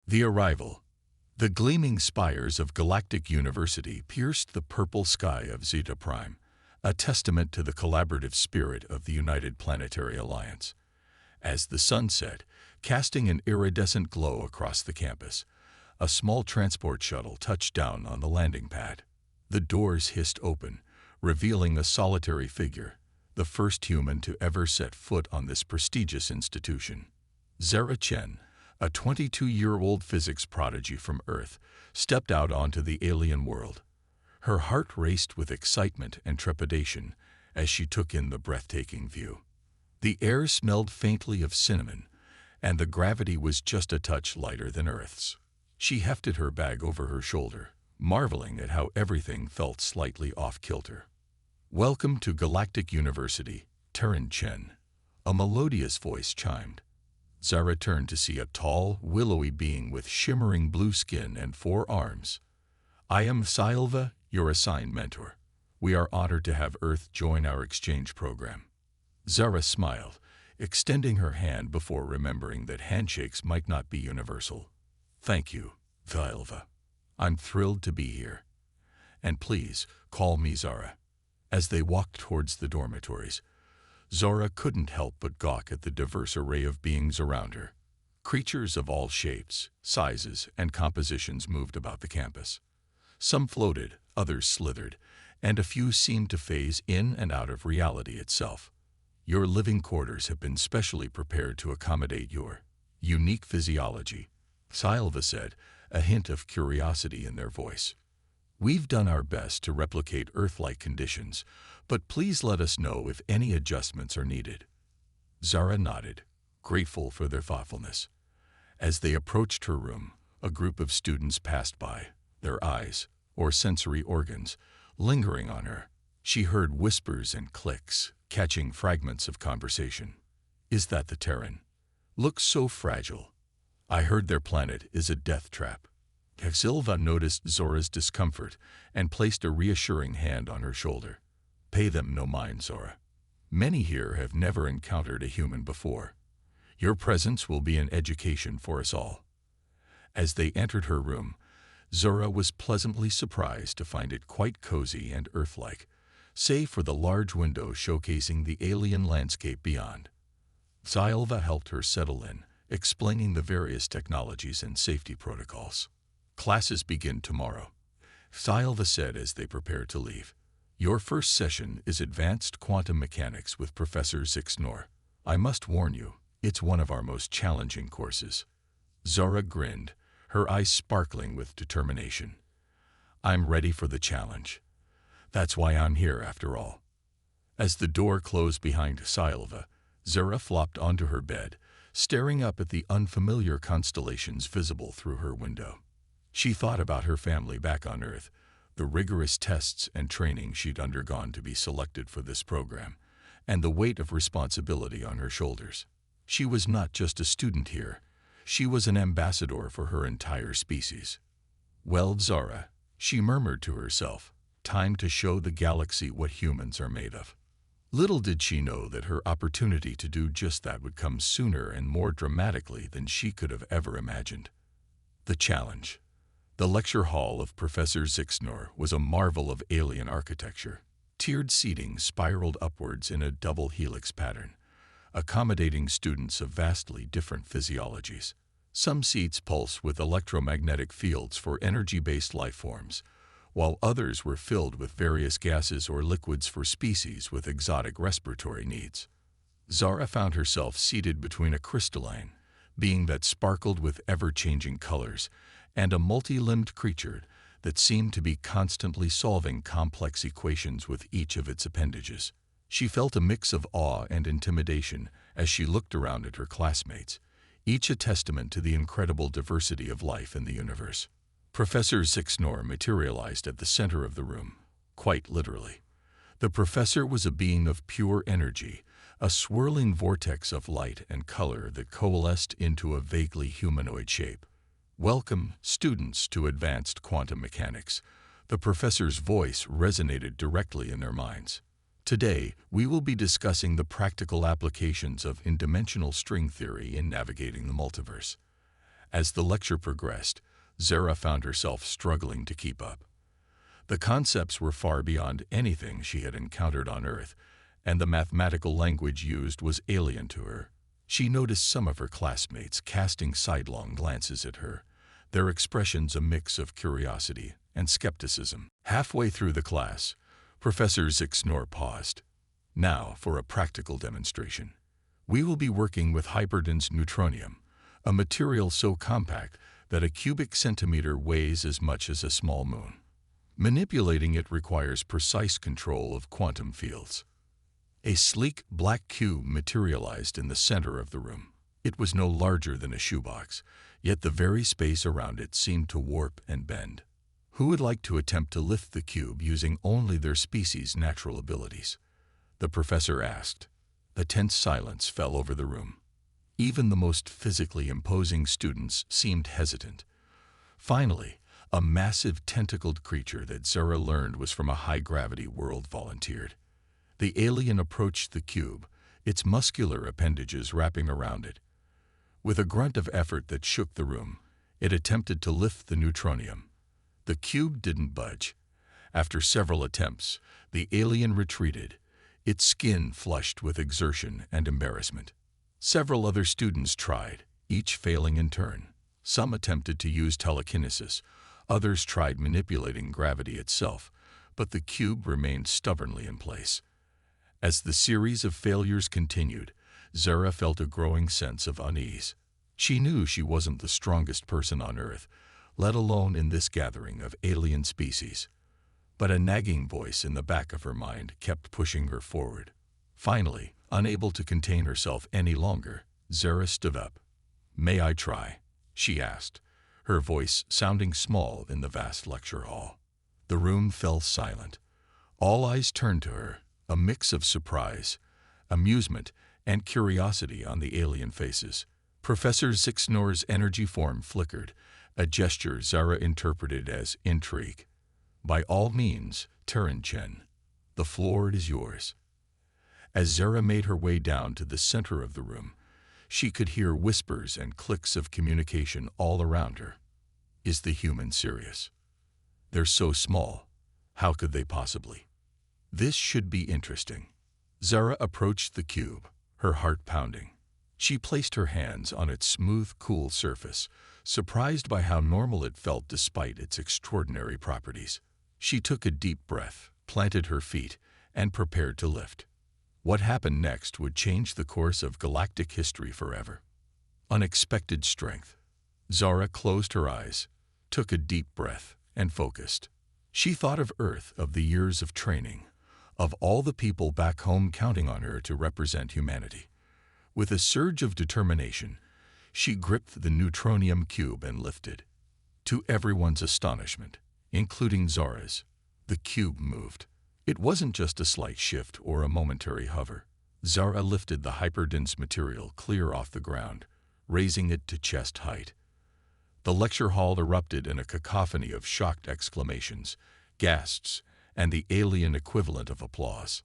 The arrival. The gleaming spires of Galactic University pierced the purple sky of Zeta Prime, a testament to the collaborative spirit of the United Planetary Alliance. As the sun set, casting an iridescent glow across the campus, a small transport shuttle touched down on the landing pad. The doors hissed open, revealing a solitary figure, the first human to ever set foot on this prestigious institution. Zara Chen, a 22-year-old physics prodigy from Earth, stepped out onto the alien world. Her heart raced with excitement and trepidation as she took in the breathtaking view. The air smelled faintly of cinnamon, and the gravity was just a touch lighter than Earth's. She hefted her bag over her shoulder, marveling at how everything felt slightly off-kilter. "Welcome to Galactic University, Terran Chen," a melodious voice chimed. Zara turned to see a tall, willowy being with shimmering blue skin and 4 arms. "I am Sci-Fi, your assigned mentor. We are honored to have Earth join our exchange program." Zara smiled, extending her hand before remembering that handshakes might not be universal. "Thank you, Sci-Fi. I'm thrilled to be here. And please, call me Zara." As they walked towards the dormitories, Zara couldn't help but gawk at the diverse array of beings around her. Creatures of all shapes, sizes, and compositions moved about the campus. Some floated, others slithered, and a few seemed to phase in and out of reality itself. "Your living quarters have been specially prepared to accommodate your unique physiology," Sci-Fi said, a hint of curiosity in their voice. "We've done our best to replicate Earth-like conditions, but please let us know if any adjustments are needed." Zara nodded, grateful for their thoughtfulness. As they approached her room, a group of students passed by, their eyes, or sensory organs, lingering on her. She heard whispers and clicks, catching fragments of conversation. "Is that the Terran? Looks so fragile. I heard their planet is a death trap." Silva noticed Zora's discomfort and placed a reassuring hand on her shoulder. "Pay them no mind, Zora. Many here have never encountered a human before. Your presence will be an education for us all." As they entered her room, Zora was pleasantly surprised to find it quite cozy and Earth-like, save for the large window showcasing the alien landscape beyond. Sci-Fi helped her settle in, explaining the various technologies and safety protocols. "Classes begin tomorrow," Sci-Fi said as they prepared to leave. "Your first session is Advanced Quantum Mechanics with Professor Zixnor. I must warn you, it's one of our most challenging courses." Zora grinned, her eyes sparkling with determination. "I'm ready for the challenge. That's why I'm here after all." As the door closed behind Sci-Fi, Zora flopped onto her bed, staring up at the unfamiliar constellations visible through her window. She thought about her family back on Earth, the rigorous tests and training she'd undergone to be selected for this program, and the weight of responsibility on her shoulders. She was not just a student here, she was an ambassador for her entire species. "Well, Zara," she murmured to herself, "time to show the galaxy what humans are made of." Little did she know that her opportunity to do just that would come sooner and more dramatically than she could have ever imagined. The challenge. The lecture hall of Professor Zixnor was a marvel of alien architecture. Tiered seating spiraled upwards in a double helix pattern, accommodating students of vastly different physiologies. Some seats pulse with electromagnetic fields for energy-based life forms, while others were filled with various gases or liquids for species with exotic respiratory needs. Zara found herself seated between a crystalline being that sparkled with ever-changing colors and a multi-limbed creature that seemed to be constantly solving complex equations with each of its appendages. She felt a mix of awe and intimidation as she looked around at her classmates, each a testament to the incredible diversity of life in the universe. Professor Zixnor materialized at the center of the room, quite literally. The professor was a being of pure energy, a swirling vortex of light and color that coalesced into a vaguely humanoid shape. "Welcome, students, to Advanced Quantum Mechanics." The professor's voice resonated directly in their minds. "Today, we will be discussing the practical applications of in-dimensional string theory in navigating the multiverse. As the lecture progressed, Zara found herself struggling to keep up. The concepts were far beyond anything she had encountered on Earth, and the mathematical language used was alien to her. She noticed some of her classmates casting sidelong glances at her, their expressions a mix of curiosity and skepticism. Halfway through the class, Professor Zixnor paused. Now for a practical demonstration. We will be working with Hyperdense neutronium, a material so compact that a cubic centimeter weighs as much as a small moon. Manipulating it requires precise control of quantum fields. A sleek black cube materialized in the center of the room. It was no larger than a shoebox, yet the very space around it seemed to warp and bend. Who would like to attempt to lift the cube using only their species' natural abilities? The professor asked. A tense silence fell over the room. Even the most physically imposing students seemed hesitant. Finally, a massive tentacled creature that Zara learned was from a high-gravity world volunteered. The alien approached the cube, its muscular appendages wrapping around it. With a grunt of effort that shook the room, it attempted to lift the neutronium. The cube didn't budge. After several attempts, the alien retreated, its skin flushed with exertion and embarrassment. Several other students tried, each failing in turn. Some attempted to use telekinesis, others tried manipulating gravity itself, but the cube remained stubbornly in place. As the series of failures continued, Zara felt a growing sense of unease. She knew she wasn't the strongest person on Earth, let alone in this gathering of alien species. But a nagging voice in the back of her mind kept pushing her forward. Finally, unable to contain herself any longer, Zara stood up. "May I try?" she asked, her voice sounding small in the vast lecture hall. The room fell silent. All eyes turned to her, a mix of surprise, amusement, and curiosity on the alien faces. Professor Zixnor's energy form flickered, a gesture Zara interpreted as intrigue. "By all means, Terran Chen, the floor is yours." As Zara made her way down to the center of the room, she could hear whispers and clicks of communication all around her. Is the human serious? They're so small. How could they possibly? This should be interesting. Zara approached the cube, her heart pounding. She placed her hands on its smooth, cool surface, surprised by how normal it felt despite its extraordinary properties. She took a deep breath, planted her feet, and prepared to lift. What happened next would change the course of galactic history forever. Unexpected strength. Zara closed her eyes, took a deep breath, and focused. She thought of Earth, of the years of training, of all the people back home counting on her to represent humanity. With a surge of determination, she gripped the neutronium cube and lifted. To everyone's astonishment, including Zara's, the cube moved. It wasn't just a slight shift or a momentary hover. Zara lifted the hyperdense material clear off the ground, raising it to chest height. The lecture hall erupted in a cacophony of shocked exclamations, gasps, and the alien equivalent of applause.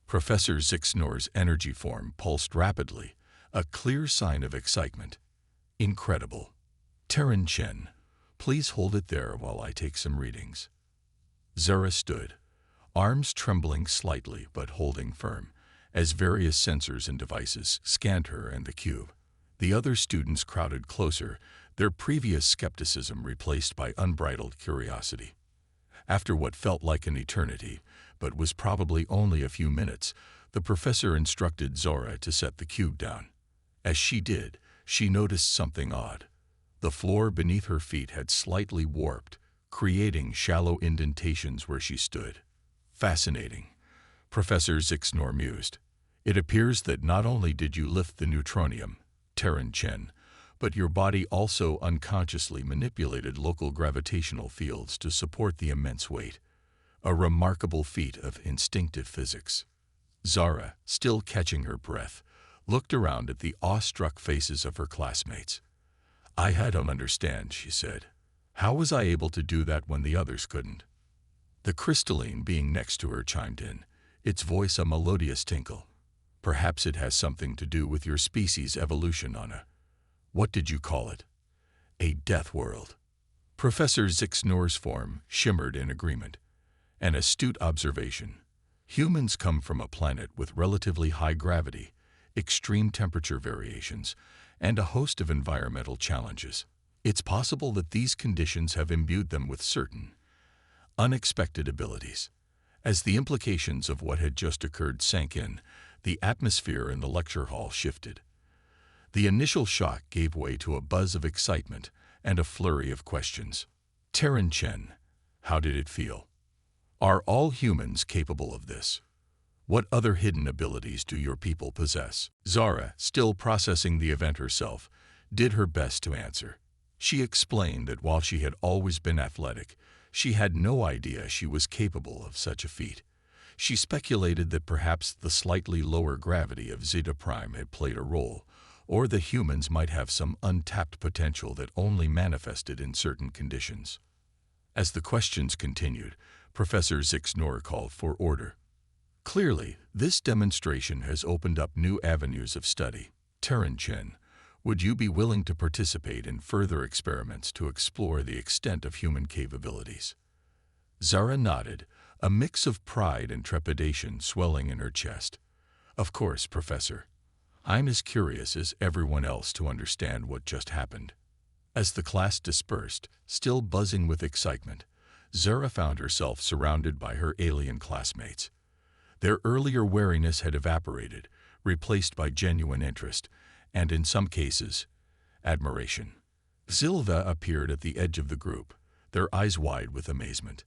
Professor Zixnor's energy form pulsed rapidly, a clear sign of excitement. "Incredible. Terran Chen, please hold it there while I take some readings." Zara stood, arms trembling slightly but holding firm, as various sensors and devices scanned her and the cube. The other students crowded closer, their previous skepticism replaced by unbridled curiosity. After what felt like an eternity, but was probably only a few minutes, the professor instructed Zara to set the cube down. As she did, she noticed something odd. The floor beneath her feet had slightly warped, creating shallow indentations where she stood. "Fascinating," Professor Zixnor mused. "It appears that not only did you lift the neutronium, Terran Chen, but your body also unconsciously manipulated local gravitational fields to support the immense weight. A remarkable feat of instinctive physics." Zara, still catching her breath, looked around at the awestruck faces of her classmates. "I don't understand," she said. "How was I able to do that when the others couldn't?" The crystalline being next to her chimed in, its voice a melodious tinkle. "Perhaps it has something to do with your species' evolution, Anna. What did you call it?" A death world. Professor Zixnor's form shimmered in agreement. An astute observation. Humans come from a planet with relatively high gravity, extreme temperature variations, and a host of environmental challenges. It's possible that these conditions have imbued them with certain unexpected abilities. As the implications of what had just occurred sank in, the atmosphere in the lecture hall shifted. The initial shock gave way to a buzz of excitement and a flurry of questions. Terran Chen, how did it feel? Are all humans capable of this? What other hidden abilities do your people possess? Zara, still processing the event herself, did her best to answer. She explained that while she had always been athletic, she had no idea she was capable of such a feat. She speculated that perhaps the slightly lower gravity of Zeta Prime had played a role, or that humans might have some untapped potential that only manifested in certain conditions. As the questions continued, Professor Zixnor called for order. Clearly, this demonstration has opened up new avenues of study. Terran Chen, would you be willing to participate in further experiments to explore the extent of human capabilities? Zara nodded, a mix of pride and trepidation swelling in her chest. Of course, Professor. I'm as curious as everyone else to understand what just happened. As the class dispersed, still buzzing with excitement, Zara found herself surrounded by her alien classmates. Their earlier wariness had evaporated, replaced by genuine interest, and in some cases, admiration. Silva appeared at the edge of the group, their eyes wide with amazement.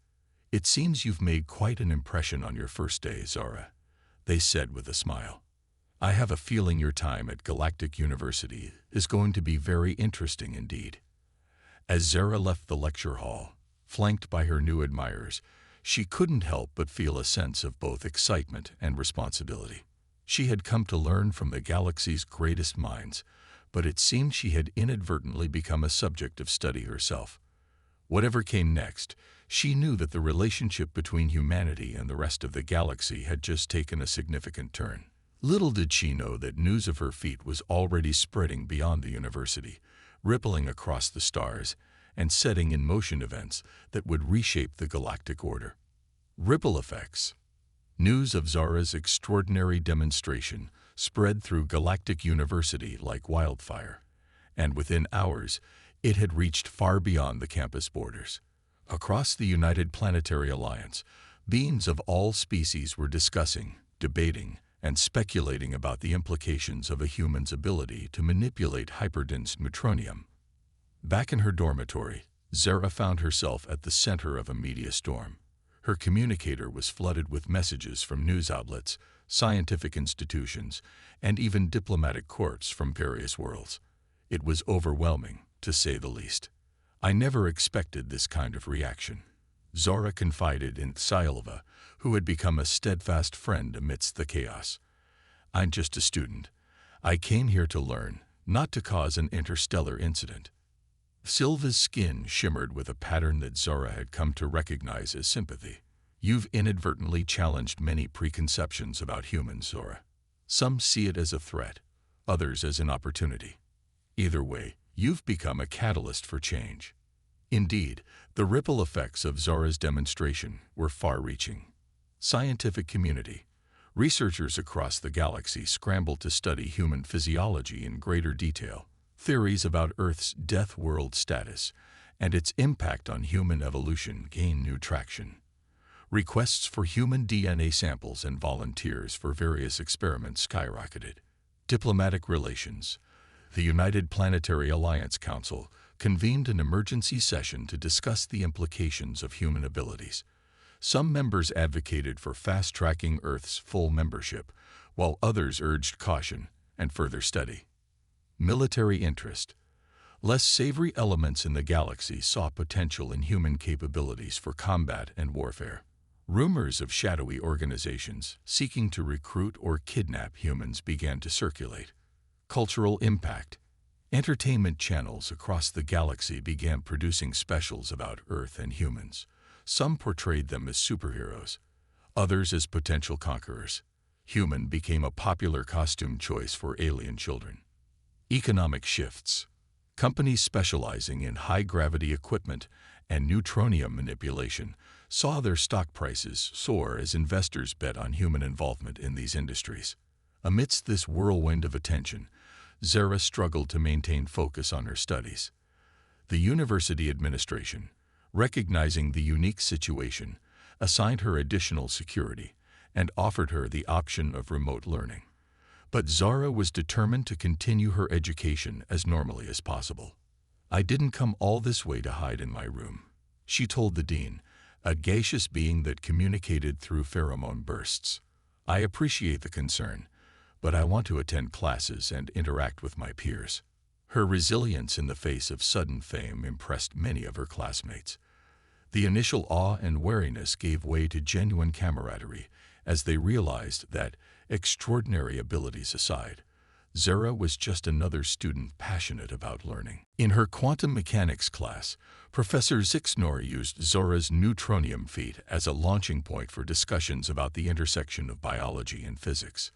It seems you've made quite an impression on your first day, Zara, they said with a smile. I have a feeling your time at Galactic University is going to be very interesting indeed. As Zara left the lecture hall, flanked by her new admirers, she couldn't help but feel a sense of both excitement and responsibility. She had come to learn from the galaxy's greatest minds, but it seemed she had inadvertently become a subject of study herself. Whatever came next, she knew that the relationship between humanity and the rest of the galaxy had just taken a significant turn. Little did she know that news of her feat was already spreading beyond the university, rippling across the stars, and setting in motion events that would reshape the galactic order. Ripple effects. News of Zara's extraordinary demonstration spread through Galactic University like wildfire, and within hours, it had reached far beyond the campus borders. Across the United Planetary Alliance, beings of all species were discussing, debating, and speculating about the implications of a human's ability to manipulate hyperdense neutronium. Back in her dormitory, Zara found herself at the center of a media storm. Her communicator was flooded with messages from news outlets, scientific institutions, and even diplomatic corps from various worlds. It was overwhelming, to say the least. I never expected this kind of reaction. Zara confided in Silva, who had become a steadfast friend amidst the chaos. I'm just a student. I came here to learn, not to cause an interstellar incident. Silva's skin shimmered with a pattern that Zara had come to recognize as sympathy. You've inadvertently challenged many preconceptions about humans, Zara. Some see it as a threat, others as an opportunity. Either way, you've become a catalyst for change. Indeed, the ripple effects of Zara's demonstration were far-reaching. Scientific community. Researchers across the galaxy scrambled to study human physiology in greater detail. Theories about Earth's death world status and its impact on human evolution gained new traction. Requests for human DNA samples and volunteers for various experiments skyrocketed. Diplomatic relations. The United Planetary Alliance Council convened an emergency session to discuss the implications of human abilities. Some members advocated for fast-tracking Earth's full membership, while others urged caution and further study. Military interest. Less savory elements in the galaxy saw potential in human capabilities for combat and warfare. Rumors of shadowy organizations seeking to recruit or kidnap humans began to circulate. Cultural impact. Entertainment channels across the galaxy began producing specials about Earth and humans. Some portrayed them as superheroes, others as potential conquerors. Human became a popular costume choice for alien children. Economic shifts. Companies specializing in high-gravity equipment and neutronium manipulation saw their stock prices soar as investors bet on human involvement in these industries. Amidst this whirlwind of attention, Zara struggled to maintain focus on her studies. The university administration, recognizing the unique situation, assigned her additional security and offered her the option of remote learning. But Zara was determined to continue her education as normally as possible. "I didn't come all this way to hide in my room," she told the dean, a gaseous being that communicated through pheromone bursts. "I appreciate the concern, but I want to attend classes and interact with my peers." Her resilience in the face of sudden fame impressed many of her classmates. The initial awe and wariness gave way to genuine camaraderie as they realized that, extraordinary abilities aside, Zara was just another student passionate about learning. In her quantum mechanics class, Professor Zixnor used Zara's neutronium feat as a launching point for discussions about the intersection of biology and physics.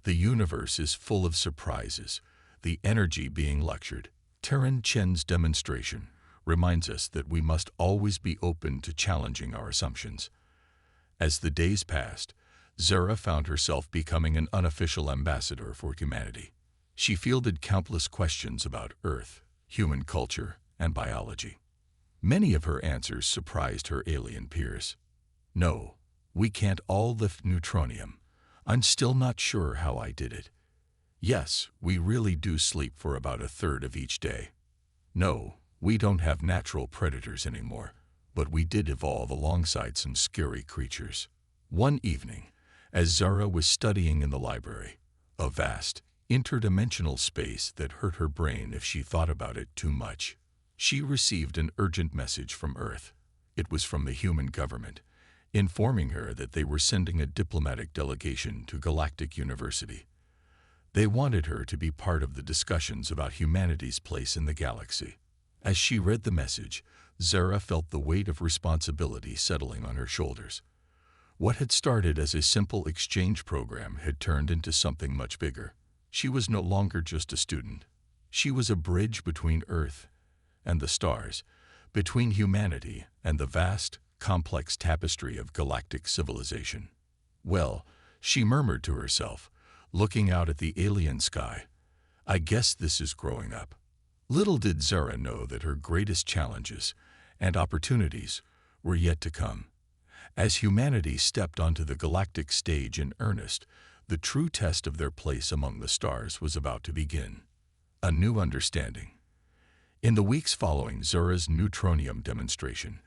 "The universe is full of surprises, the energy being lectured." Terran Chen's demonstration reminds us that we must always be open to challenging our assumptions. As the days passed, Zara found herself becoming an unofficial ambassador for humanity. She fielded countless questions about Earth, human culture, and biology. Many of her answers surprised her alien peers. "No, we can't all lift neutronium. I'm still not sure how I did it. Yes, we really do sleep for about a third of each day. No, we don't have natural predators anymore, but we did evolve alongside some scary creatures." One evening, as Zara was studying in the library, a vast, interdimensional space that hurt her brain if she thought about it too much, she received an urgent message from Earth. It was from the human government, informing her that they were sending a diplomatic delegation to Galactic University. They wanted her to be part of the discussions about humanity's place in the galaxy. As she read the message, Zara felt the weight of responsibility settling on her shoulders. What had started as a simple exchange program had turned into something much bigger. She was no longer just a student. She was a bridge between Earth and the stars, between humanity and the vast, complex tapestry of galactic civilization. "Well," she murmured to herself, looking out at the alien sky, "I guess this is growing up." Little did Zara know that her greatest challenges and opportunities were yet to come. As humanity stepped onto the galactic stage in earnest, the true test of their place among the stars was about to begin. A new understanding. In the weeks following Zara's neutronium demonstration,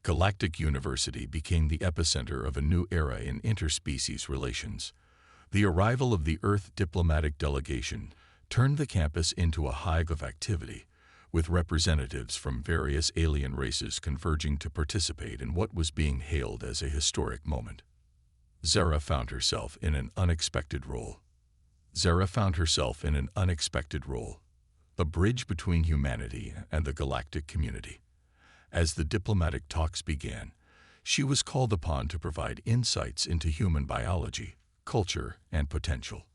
Galactic University became the epicenter of a new era in interspecies relations. The arrival of the Earth diplomatic delegation turned the campus into a hive of activity, with representatives from various alien races converging to participate in what was being hailed as a historic moment. Zara found herself in an unexpected role. A bridge between humanity and the galactic community. As the diplomatic talks began, she was called upon to provide insights into human biology, culture, and potential.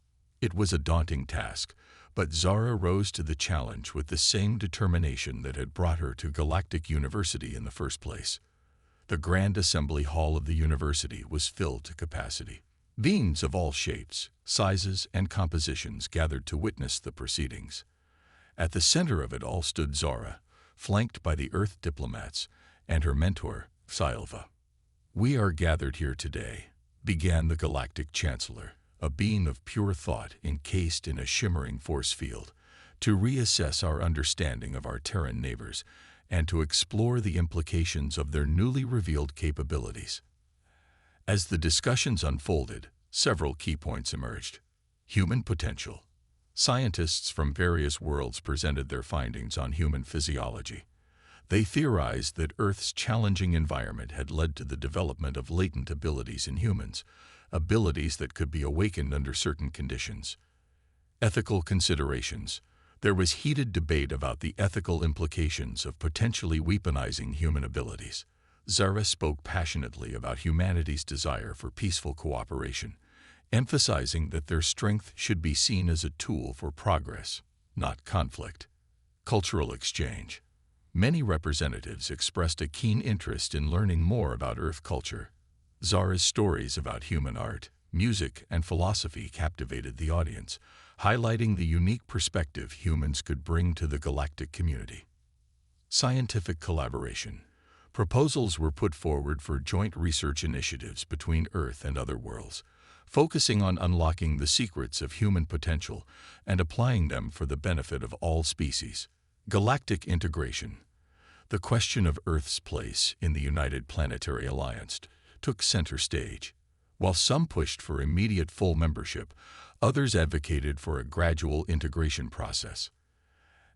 It was a daunting task, but Zara rose to the challenge with the same determination that had brought her to Galactic University in the first place. The Grand Assembly Hall of the university was filled to capacity. Beings of all shapes, sizes, and compositions gathered to witness the proceedings. At the center of it all stood Zara, flanked by the Earth diplomats and her mentor, Sci-Fi. "We are gathered here today," began the Galactic Chancellor, a being of pure thought encased in a shimmering force field, "to reassess our understanding of our Terran neighbors and to explore the implications of their newly revealed capabilities." As the discussions unfolded, several key points emerged. Human potential. Scientists from various worlds presented their findings on human physiology. They theorized that Earth's challenging environment had led to the development of latent abilities in humans, abilities that could be awakened under certain conditions. Ethical considerations. There was heated debate about the ethical implications of potentially weaponizing human abilities. Zara spoke passionately about humanity's desire for peaceful cooperation, emphasizing that their strength should be seen as a tool for progress, not conflict. Cultural exchange. Many representatives expressed a keen interest in learning more about Earth culture. Zara's stories about human art, music, and philosophy captivated the audience, highlighting the unique perspective humans could bring to the galactic community. Scientific collaboration. Proposals were put forward for joint research initiatives between Earth and other worlds, focusing on unlocking the secrets of human potential and applying them for the benefit of all species. Galactic integration. The question of Earth's place in the United Planetary Alliance took center stage. While some pushed for immediate full membership, others advocated for a gradual integration process.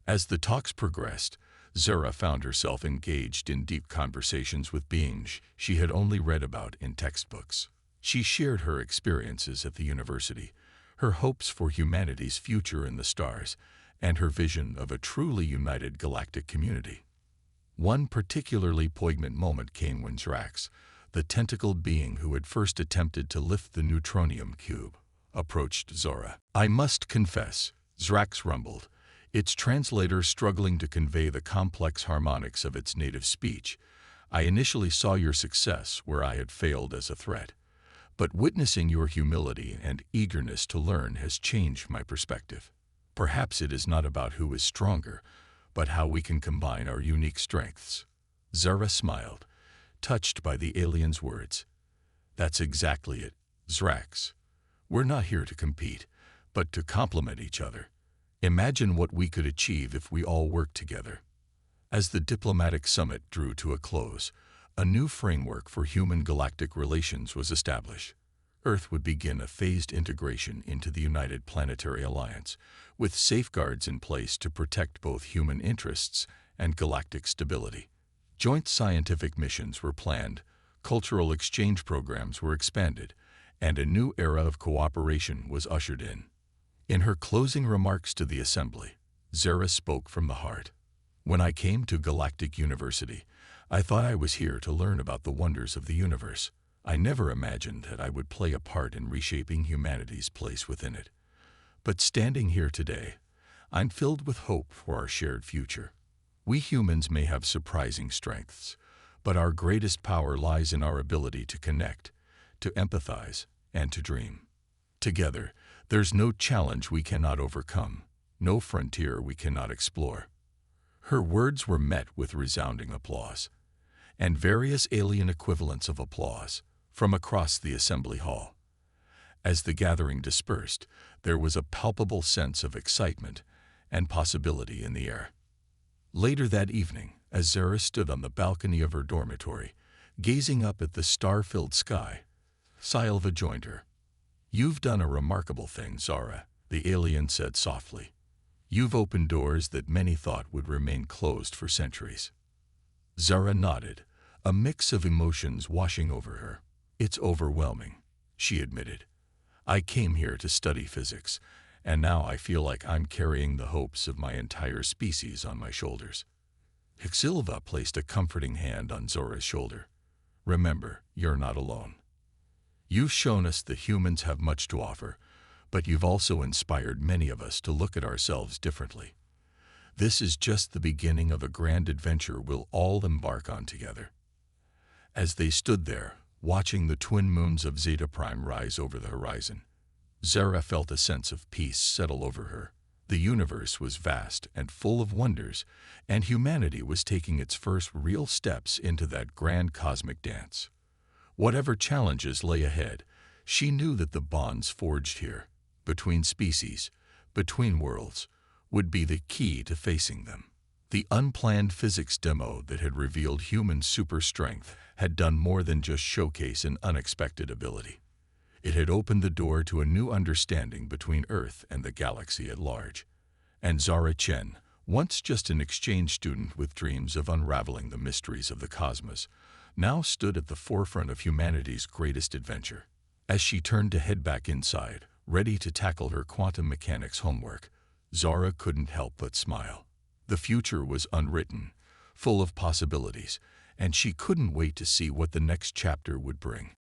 As the talks progressed, Zara found herself engaged in deep conversations with beings she had only read about in textbooks. She shared her experiences at the university, her hopes for humanity's future in the stars, and her vision of a truly united galactic community. One particularly poignant moment came when Zrax, the tentacled being who had first attempted to lift the neutronium cube, approached Zara. "I must confess," Zrax rumbled, its translator struggling to convey the complex harmonics of its native speech. "I initially saw your success where I had failed as a threat, but witnessing your humility and eagerness to learn has changed my perspective. Perhaps it is not about who is stronger, but how we can combine our unique strengths." Zara smiled, touched by the alien's words. "That's exactly it, Zrax. We're not here to compete, but to complement each other. Imagine what we could achieve if we all worked together." As the diplomatic summit drew to a close, a new framework for human-galactic relations was established. Earth would begin a phased integration into the United Planetary Alliance, with safeguards in place to protect both human interests and galactic stability. Joint scientific missions were planned, cultural exchange programs were expanded, and a new era of cooperation was ushered in. In her closing remarks to the assembly, Zara spoke from the heart. "When I came to Galactic University, I thought I was here to learn about the wonders of the universe. I never imagined that I would play a part in reshaping humanity's place within it. But standing here today, I'm filled with hope for our shared future. We humans may have surprising strengths, but our greatest power lies in our ability to connect, to empathize, and to dream. Together, there's no challenge we cannot overcome, no frontier we cannot explore." Her words were met with resounding applause, and various alien equivalents of applause from across the assembly hall. As the gathering dispersed, there was a palpable sense of excitement and possibility in the air. Later that evening, as Zara stood on the balcony of her dormitory, gazing up at the star-filled sky, Silva joined her. "You've done a remarkable thing, Zara," the alien said softly. "You've opened doors that many thought would remain closed for centuries." Zara nodded, a mix of emotions washing over her. "It's overwhelming," she admitted. "I came here to study physics, and now I feel like I'm carrying the hopes of my entire species on my shoulders." Silva placed a comforting hand on Zora's shoulder. "Remember, you're not alone. You've shown us that humans have much to offer, but you've also inspired many of us to look at ourselves differently. This is just the beginning of a grand adventure we'll all embark on together." As they stood there, watching the twin moons of Zeta Prime rise over the horizon, Zara felt a sense of peace settle over her. The universe was vast and full of wonders, and humanity was taking its first real steps into that grand cosmic dance. Whatever challenges lay ahead, she knew that the bonds forged here, between species, between worlds, would be the key to facing them. The unplanned physics demo that had revealed human super strength had done more than just showcase an unexpected ability. It had opened the door to a new understanding between Earth and the galaxy at large. And Zara Chen, once just an exchange student with dreams of unraveling the mysteries of the cosmos, now stood at the forefront of humanity's greatest adventure. As she turned to head back inside, ready to tackle her quantum mechanics homework, Zara couldn't help but smile. The future was unwritten, full of possibilities, and she couldn't wait to see what the next chapter would bring.